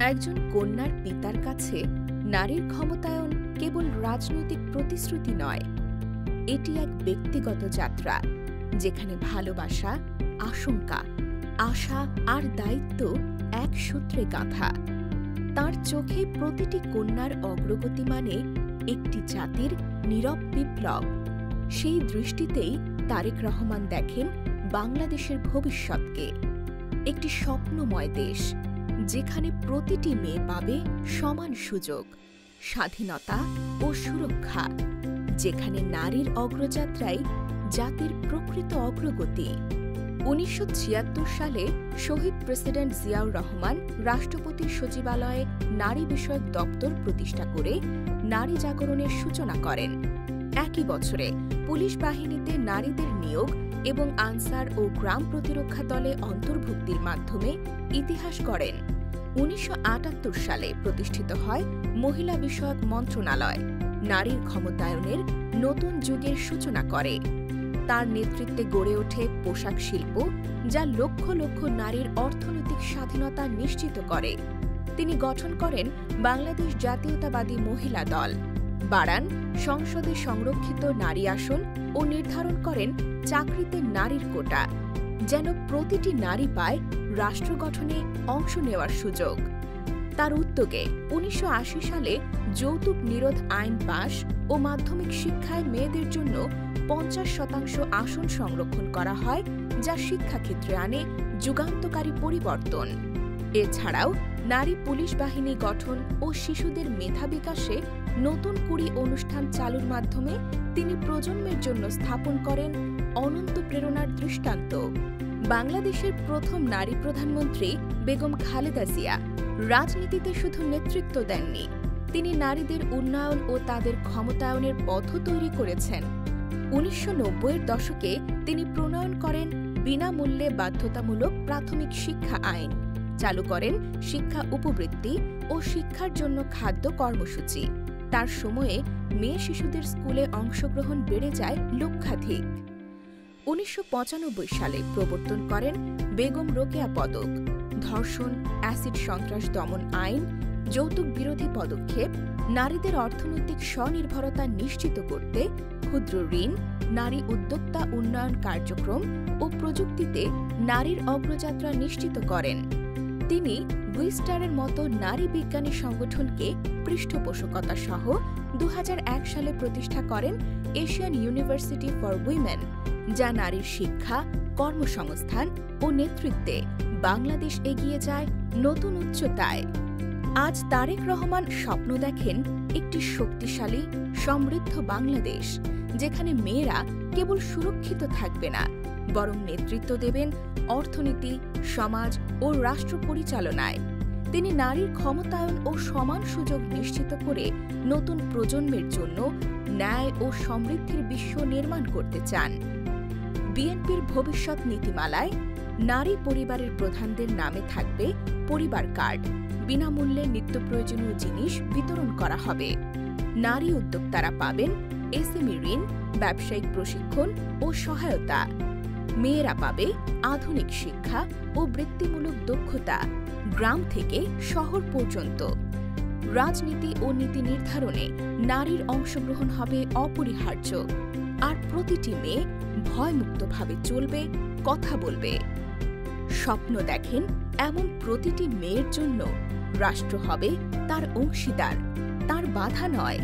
একজন কন্যার পিতার কাছে নারীর ক্ষমতায়ন কেবল রাজনৈতিক প্রতিশ্রুতি নয়, এটি এক ব্যক্তিগত যাত্রা যেখানে ভালোবাসা, আশঙ্কা, আশা আর দায়িত্ব এক সূত্রে গাঁথা। তাঁর চোখে প্রতিটি কন্যার অগ্রগতি মানে একটি জাতির নীরব বিপ্লব। সেই দৃষ্টিতেই তারেক রহমান দেখেন বাংলাদেশের ভবিষ্যৎকে একটি স্বপ্নময় দেশ, যেখানে প্রতিটি মেয়ে পাবে সমান সুযোগ, স্বাধীনতা ও সুরক্ষা, যেখানে নারীর অগ্রযাত্রাই জাতির প্রকৃত অগ্রগতি। ১৯৭৬ সালে শহীদ প্রেসিডেন্ট জিয়াউর রহমান রাষ্ট্রপতির সচিবালয়ে নারী বিষয়ক দপ্তর প্রতিষ্ঠা করে নারী জাগরণের সূচনা করেন। একই বছরে পুলিশ বাহিনীতে নারীদের নিয়োগ এবং আনসার ও গ্রাম প্রতিরক্ষা দলে অন্তর্ভুক্তির মাধ্যমে ইতিহাস গড়েন। ১৯৭৮ সালে প্রতিষ্ঠিত হয় মহিলা বিষয়ক মন্ত্রণালয়, নারীর ক্ষমতায়নের নতুন যুগের সূচনা করে। তার নেতৃত্বে গড়ে ওঠে পোশাক শিল্প, যা লক্ষ লক্ষ নারীর অর্থনৈতিক স্বাধীনতা নিশ্চিত করে। তিনি গঠন করেন বাংলাদেশ জাতীয়তাবাদী মহিলা দল, বাড়ান সংসদে সংরক্ষিত নারী আসন ও নির্ধারণ করেন চাকরিতে নারীর কোটা, যেন প্রতিটি নারী পায় রাষ্ট্র গঠনে অংশ নেওয়ার সুযোগ। তার উদ্যোগে ১৯৮০ সালে যৌতুক নিরোধ আইন পাস ও মাধ্যমিক শিক্ষায় মেয়েদের জন্য ৫০% আসন সংরক্ষণ করা হয়, যা শিক্ষাক্ষেত্রে আনে যুগান্তকারী পরিবর্তন। এছাড়াও নারী পুলিশ বাহিনী গঠন ও শিশুদের মেধা বিকাশে নতুন কুড়ি অনুষ্ঠান চালুর মাধ্যমে তিনি প্রজন্মের জন্য স্থাপন করেন অনন্ত প্রেরণার দৃষ্টান্ত। বাংলাদেশের প্রথম নারী প্রধানমন্ত্রী বেগম খালেদা জিয়া রাজনীতিতে শুধু নেতৃত্ব দেননি, তিনি নারীদের উন্নয়ন ও তাদের ক্ষমতায়নের পথও তৈরি করেছেন। ১৯৯০-এর দশকে তিনি প্রণয়ন করেন বিনামূল্যে বাধ্যতামূলক প্রাথমিক শিক্ষা আইন, চালু করেন শিক্ষা উপবৃত্তি ও শিক্ষার জন্য খাদ্য কর্মসূচি। তার সময়ে মেয়ে শিশুদের স্কুলে অংশগ্রহণ বেড়ে যায় লক্ষাধিক। ১৯৯৫ সালে প্রবর্তন করেন বেগম রোকেয়া পদক, ধর্ষণ, অ্যাসিড সন্ত্রাস দমন আইন, যৌতুক বিরোধী পদক্ষেপ, নারীদের অর্থনৈতিক স্বনির্ভরতা নিশ্চিত করতে ক্ষুদ্র ঋণ, নারী উদ্যোক্তা উন্নয়ন কার্যক্রম ও প্রযুক্তিতে নারীর অগ্রযাত্রা নিশ্চিত করেন। তিনি উইস্টারের মতো নারী বিজ্ঞানী সংগঠনকে পৃষ্ঠপোষকতা সহ ২০০১ সালে প্রতিষ্ঠা করেন এশিয়ান ইউনিভার্সিটি ফর উইমেন, যা নারীর শিক্ষা, কর্মসংস্থান ও নেতৃত্বে বাংলাদেশ এগিয়ে যায় নতুন উচ্চতায়। আজ তারেক রহমান স্বপ্ন দেখেন একটি শক্তিশালী, সমৃদ্ধ বাংলাদেশ, যেখানে মেয়েরা কেবল সুরক্ষিত থাকবে না, বরং নেতৃত্ব দেবেন অর্থনীতি, সমাজ ও রাষ্ট্র পরিচালনায়। তিনি নারীর ক্ষমতায়ন ও সমান সুযোগ নিশ্চিত করে নতুন প্রজন্মের জন্য ন্যায় ও সমৃদ্ধির বিশ্ব নির্মাণ করতে চান। বিএনপির ভবিষ্যৎ নীতিমালায় নারী পরিবারের প্রধানদের নামে থাকবে পরিবার কার্ড, বিনামূল্যে নিত্য প্রয়োজনীয় জিনিস বিতরণ করা হবে। নারী উদ্যোক্তারা পাবেন এসএমই ঋণ, ব্যবসায়িক প্রশিক্ষণ ও সহায়তা। মেয়েরা পাবে আধুনিক শিক্ষা ও বৃত্তিমূলক দক্ষতা, গ্রাম থেকে শহর পর্যন্ত। রাজনীতি ও নীতি নির্ধারণে নারীর অংশগ্রহণ হবে অপরিহার্য, আর প্রতিটি মেয়ে ভয়মুক্তভাবে চলবে, কথা বলবে। স্বপ্ন দেখেন এমন প্রতিটি মেয়ের জন্য রাষ্ট্র হবে তার অংশীদার, তার বাধা নয়।